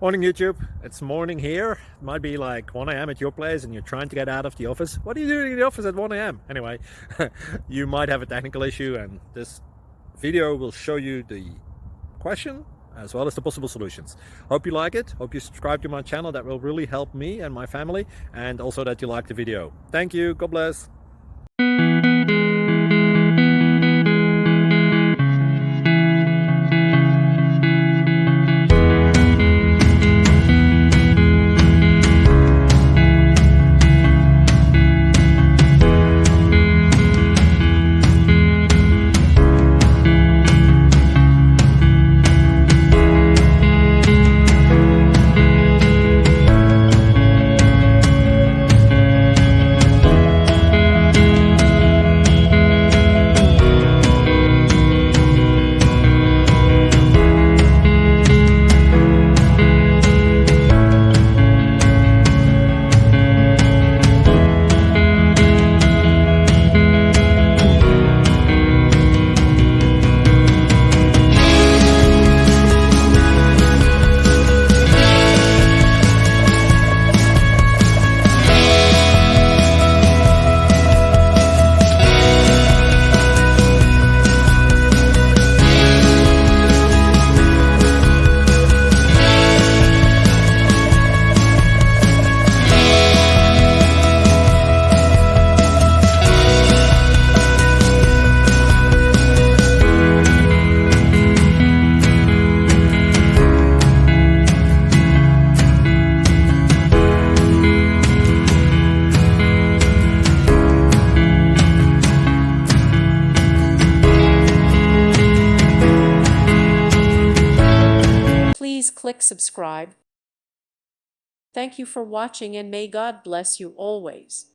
Morning YouTube, it's morning here. It might be like 1 a.m. at your place and you're trying to get out of the office. What are you doing in the office at 1 a.m.? Anyway, you might have a technical issue and this video will show you the question as well as the possible solutions. Hope you like it, hope you subscribe to my channel. That will really help me and my family, and also that you like the video. Thank you, God bless. Please click subscribe. Thank you for watching and may God bless you always.